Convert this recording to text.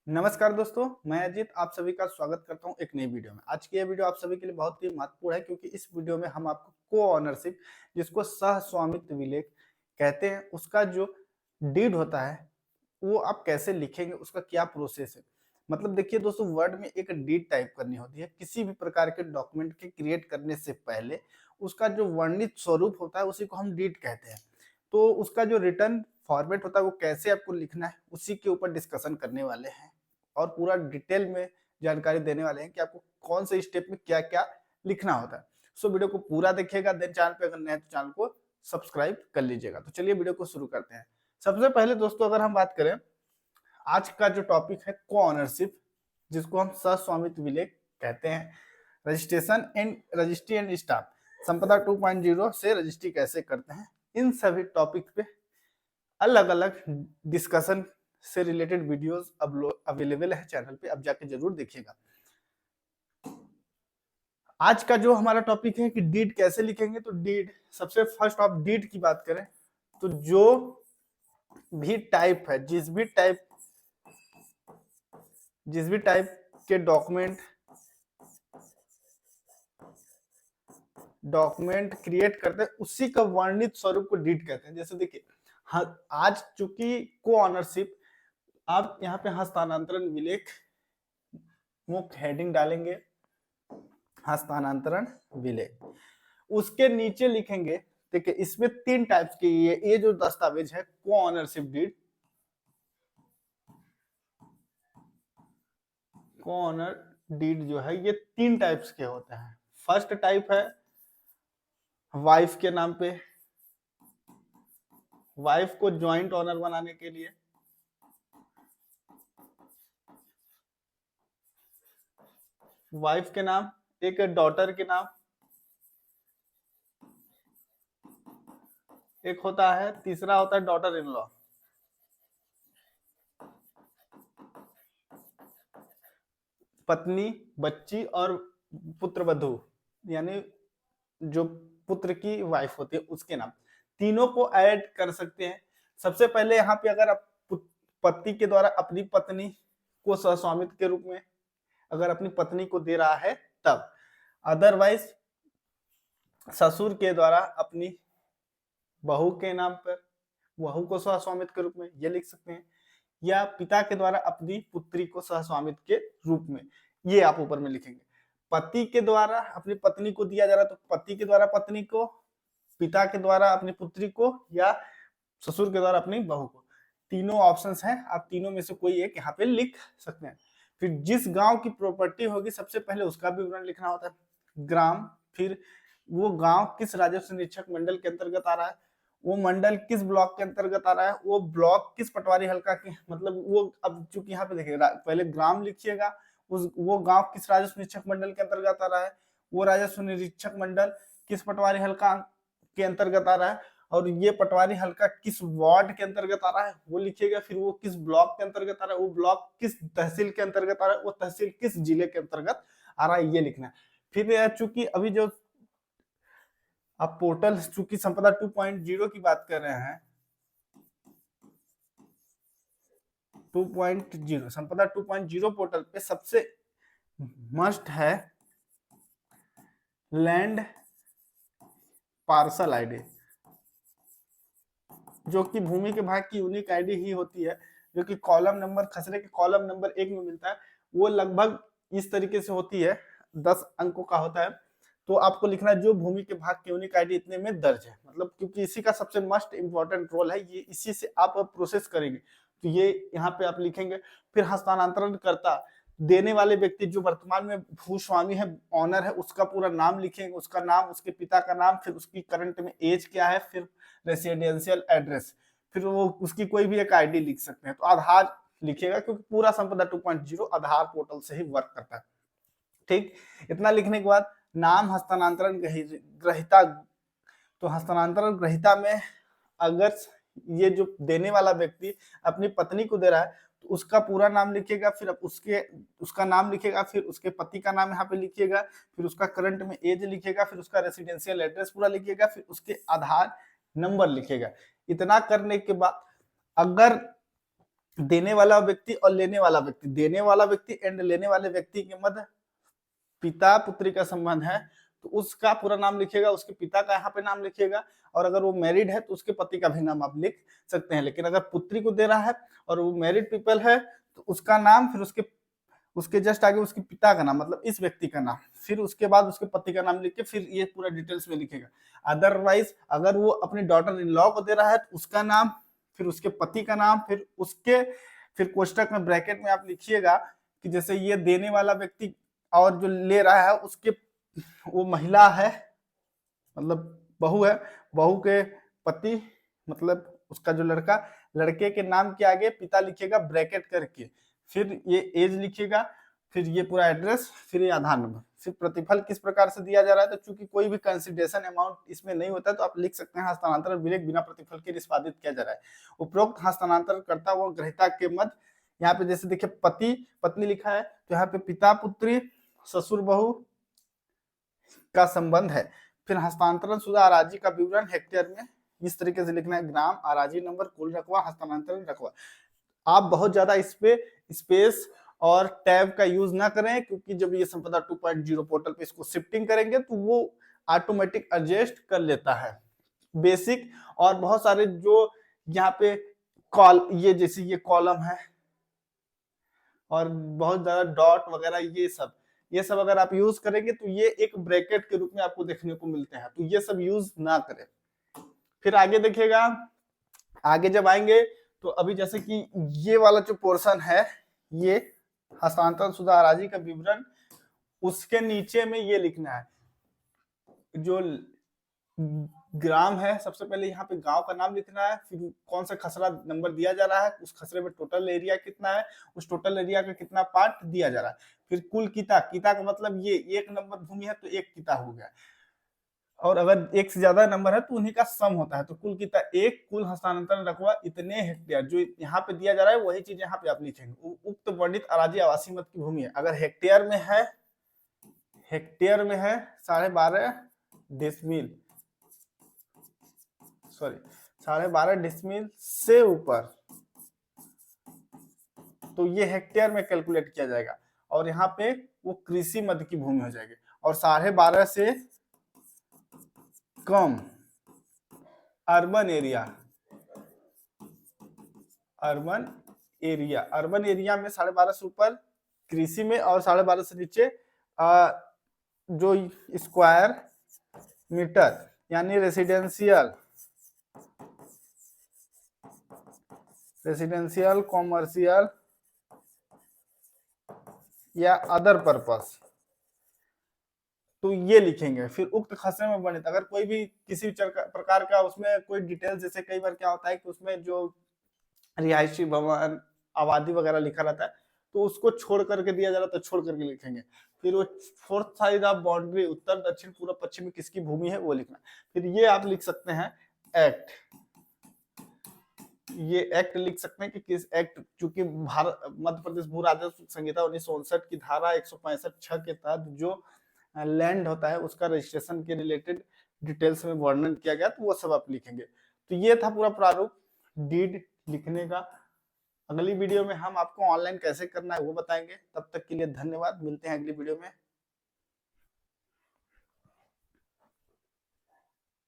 नमस्कार दोस्तों, मैं अजीत आप सभी का स्वागत करता हूं एक नई वीडियो में। आज की यह वीडियो आप सभी के लिए बहुत ही महत्वपूर्ण है क्योंकि इस वीडियो में हम आपको को ऑनरशिप जिसको सह स्वामित्व विलेख कहते हैं उसका जो डीड होता है वो आप कैसे लिखेंगे, उसका क्या प्रोसेस है। मतलब देखिए दोस्तों, वर्ड में एक डीड टाइप करनी होती है। किसी भी प्रकार के डॉक्यूमेंट के क्रिएट करने से पहले उसका जो वर्णित स्वरूप होता है उसी को हम डीड कहते हैं। तो उसका जो रिटर्न फॉर्मेट होता है वो कैसे आपको लिखना है उसी के ऊपर डिस्कशन करने वाले हैं और पूरा डिटेल में जानकारी देने वाले हैं कि आपको कौन से स्टेप में क्या क्या लिखना होता है। सो वीडियो को पूरा देखिएगा, देन चैनल पे अगर नए हैं तो चैनल को सब्सक्राइब कर लीजिएगा। तो चलिए वीडियो को शुरू करते हैं। सबसे पहले दोस्तों, अगर हम बात करें, आज का जो टॉपिक है को ऑनरशिप, जिसको हम सह स्वामित्व विलेख कहते हैं। Registration and registry and staff, संपदा 2.0 से रजिस्ट्री कैसे करते हैं, इन सभी टॉपिक पे अलग अलग डिस्कशन से रिलेटेड वीडियोस अवेलेबल है चैनल पे, अब जाके जरूर देखिएगा। आज का जो हमारा टॉपिक है कि डीड कैसे लिखेंगे, तो डीड सबसे फर्स्ट ऑफ डीड की बात करें तो जो भी टाइप है, जिस भी टाइप के डॉक्यूमेंट क्रिएट करते हैं उसी का वर्णित स्वरूप को डीड कहते हैं। जैसे देखिए, आज चूंकि को ऑनरशिप, आप यहाँ पे हस्तांतरण विलेख मुख्य हेडिंग डालेंगे, हस्तांतरण विलेख। उसके नीचे लिखेंगे, देखिए इसमें तीन टाइप्स के ये जो दस्तावेज है को ऑनरशिप डीड, को ऑनर डीड जो है ये तीन टाइप्स के होते हैं। फर्स्ट टाइप है वाइफ के नाम पे, वाइफ को ज्वाइंट ऑनर बनाने के लिए। वाइफ के नाम, एक डॉटर के नाम, एक होता है, तीसरा होता है डॉटर इन लॉ। पत्नी, बच्ची और पुत्र वधू, यानी जो पुत्र की वाइफ होती है उसके नाम, तीनों को ऐड कर सकते हैं। सबसे पहले यहाँ पे अगर आप पति के द्वारा अपनी पत्नी को सहस्वामित्व के रूप में अगर अपनी पत्नी को दे रहा है तब, अदरवाइज ससुर के द्वारा अपनी बहू के नाम पर बहू को सहस्वामित्व के रूप में ये लिख सकते हैं, या पिता के द्वारा अपनी पुत्री को सहस्वामित्व के रूप में, ये आप ऊपर में लिखेंगे। पति के द्वारा अपनी पत्नी को दिया जा रहा है तो पति के द्वारा पत्नी को, पिता के द्वारा अपनी पुत्री को, या ससुर के द्वारा अपनी बहू को। तीनों ऑप्शंस हैं, आप तीनों में से कोई एक यहाँ पे लिख सकते हैं। फिर जिस गांव की प्रॉपर्टी होगी सबसे पहले उसका विवरण लिखना होता है, ग्राम, फिर वो गांव किस राजस्व निरीक्षक मंडल के अंतर्गत आ रहा है, वो मंडल किस ब्लॉक के अंतर्गत आ रहा है, वो ब्लॉक किस पटवारी हल्का के, मतलब वो, अब चूंकि यहाँ पे देखिए पहले ग्राम लिखिएगा, उस वो गांव किस राजस्व निरीक्षक मंडल के अंतर्गत आ रहा है, वो राजस्व निरीक्षक मंडल किस पटवारी हल्का के अंतर्गत आ रहा है, और ये पटवारी हल्का किस वार्ड के अंतर्गत आ रहा है वो लिखिएगा। फिर वो किस ब्लॉक के अंतर्गत आ रहा है, वो ब्लॉक किस तहसील के अंतर्गत आ रहा है, वो तहसील किस जिले के अंतर्गत आ रहा है, ये लिखना है। फिर चूंकि अभी जो आप पोर्टल, चूंकि संपदा 2.0 की बात कर रहे हैं, 2.0 संपदा 2.0 पोर्टल पे सबसे मस्ट है लैंड पार्सल आईडी, जो कि भूमि के भाग की यूनिक आईडी ही होती है, जो कि कॉलम नंबर, खसरे के कॉलम नंबर 1 में मिलता है। वो लगभग इस तरीके से होती है, 10 अंकों का होता है। तो आपको लिखना है जो भूमि के भाग की यूनिक आईडी इतने में दर्ज है, मतलब क्योंकि इसी का सबसे मस्ट इंपॉर्टेंट रोल है, ये इसी से आप प्रोसेस करेंगे, तो ये यहाँ पे आप लिखेंगे। फिर हस्तांतरण करता, देने वाले व्यक्ति जो वर्तमान में भूस्वामी है, ऑनर है, उसका पूरा नाम लिखेंगे, उसका नाम, उसके पिता का नाम, फिर उसकी करंट में एज क्या है, फिर रेसिडेंशियल एड्रेस, फिर वो उसकी कोई भी एक आईडी लिख सकते हैं। तो आधार लिखिएगा क्योंकि पूरा संपदा 2.0 आधार पोर्टल से ही वर्क करता है। ठीक, इतना लिखने के बाद नाम हस्तांतरण ग्रहिता, तो हस्तांतरण ग्रहिता में अगर ये जो देने वाला व्यक्ति अपनी पत्नी को दे रहा है तो उसका पूरा नाम लिखिएगा, फिर उसका नाम लिखिएगा, फिर उसके पति का नाम यहाँ पे लिखिएगा, फिर उसका करंट में एज लिखिएगा, फिर उसका रेसिडेंशियल एड्रेस पूरा लिखिएगा, फिर उसके आधार नंबर लिखिएगा। इतना करने के बाद अगर देने वाला व्यक्ति और लेने वाला व्यक्ति, देने वाला व्यक्ति एंड लेने वाले व्यक्ति के मध्य पिता पुत्री का संबंध है तो उसका पूरा नाम लिखिएगा, उसके पिता का यहाँ पे नाम लिखिएगा, और अगर वो मैरिड है तो उसके पति का भी नाम आप लिख सकते हैं। लेकिन अगर पुत्री को दे रहा है और वो मैरिड पीपल है तो उसका नाम, फिर उसके जस्ट आगे उसके पिता का नाम, मतलब इस व्यक्ति का नाम, फिर उसके बाद उसके पति का नाम लिख के फिर ये पूरा डिटेल्स में लिखेगा। अदरवाइज अगर वो अपनी डॉटर इन लॉ को दे रहा है तो उसका नाम, फिर उसके पति का नाम, फिर कोष्टक में ब्रैकेट में आप लिखिएगा कि जैसे ये देने वाला व्यक्ति और जो ले रहा है उसके, वो महिला है मतलब बहू है, बहू के पति मतलब उसका जो लड़का, लड़के के नाम के आगे पिता लिखिएगा ब्रैकेट करके, फिर ये एज लिखिएगा, फिर ये पूरा एड्रेस, फिर ये आधार नंबर, फिर प्रतिफल किस प्रकार से दिया जा रहा है। तो चूंकि कोई भी कंसिडरेशन अमाउंट इसमें नहीं होता है तो आप लिख सकते हैं हस्तांतरण विवेक बिना प्रतिफल के निष्पादित किया जा रहा है। उपरोक्त हस्तांतरण करता व ग्रहिता के मध्य, यहाँ पे जैसे देखिए पति पत्नी लिखा है तो यहाँ पे पिता पुत्री ससुर बहू का संबंध है। फिर हस्तांतरण शुदा अराजी का विवरण हेक्टेयर में इस तरीके से लिखना है, ग्राम, अराजी नंबर, कुल रकबा, हस्तांतरण रकबा। आप बहुत ज्यादा इस पे स्पेस और टैब का यूज ना करें, क्योंकि जब ये संपदा 2.0 पोर्टल पे इसको शिफ्टिंग करेंगे तो वो ऑटोमेटिक एडजस्ट कर लेता है बेसिक। और बहुत सारे जो यहाँ पे ये जैसे ये कॉलम है और बहुत ज्यादा डॉट वगैरह ये सब अगर आप यूज करेंगे तो ये एक ब्रैकेट के रूप में आपको देखने को मिलते हैं, तो ये सब यूज ना करें। फिर आगे देखिएगा, आगे जब आएंगे तो अभी जैसे कि ये वाला जो पोर्शन है, ये हस्तांतरण शुदा अराजी का विवरण, उसके नीचे में ये लिखना है जो ग्राम है, सबसे पहले यहाँ पे गांव का नाम लिखना है, फिर कौन सा खसरा नंबर दिया जा रहा है, उस खसरे में टोटल एरिया कितना है, उस टोटल एरिया का कितना पार्ट दिया जा रहा है। फिर कुल किता, किता का मतलब ये 1 नंबर भूमि है तो 1 किता हो गया, और अगर 1 से ज्यादा नंबर है तो उन्हीं का सम होता है। तो कुल किता 1, कुल हस्तांतरण रकबा इतने हेक्टेयर, जो यहाँ पे दिया जा रहा है वही चीज यहाँ पे आप लिखेंगे। उक्त वर्णित अराजी आवासी मत की भूमि है, अगर हेक्टेयर में है 12.5 डिसमिल, सॉरी 12.5 डिसमिल से ऊपर, तो ये हेक्टेयर में कैलकुलेट किया जाएगा, और यहाँ पे वो कृषि मध्य की भूमि हो जाएगी। और 12.5 से कम अर्बन एरिया, अर्बन एरिया में 12.5 से ऊपर कृषि में, और 12.5 से नीचे जो स्क्वायर मीटर यानी रेसिडेंशियल कॉमर्शियल या अदर पर्पस, तो ये लिखेंगे। फिर उक्त खसरे में वर्णित, अगर कोई भी किसी प्रकार का उसमें कोई डिटेल, जैसे कई बार क्या होता है कि उसमें जो रिहायशी भवन आबादी वगैरह लिखा रहता है तो उसको छोड़ करके दिया जा रहा है तो छोड़ करके लिखेंगे। फिर वो 4th साइड ऑफ बाउंड्री, उत्तर दक्षिण पूर्व पश्चिम में किसकी भूमि है वो लिखना। फिर ये आप लिख सकते हैं एक्ट, ये एक्ट लिख सकते हैं कि किस एक्ट, चूंकि भारत मध्य प्रदेश भू राजस्व संहिता 1959 की धारा 165(6) के तहत जो लैंड होता है उसका रजिस्ट्रेशन के रिलेटेड डिटेल्स में वर्णन किया गया, तो वो सब आप लिखेंगे। तो ये था पूरा प्रारूप डीड लिखने का। अगली वीडियो में हम आपको ऑनलाइन कैसे करना है वो बताएंगे। तब तक के लिए धन्यवाद, मिलते हैं अगली वीडियो में।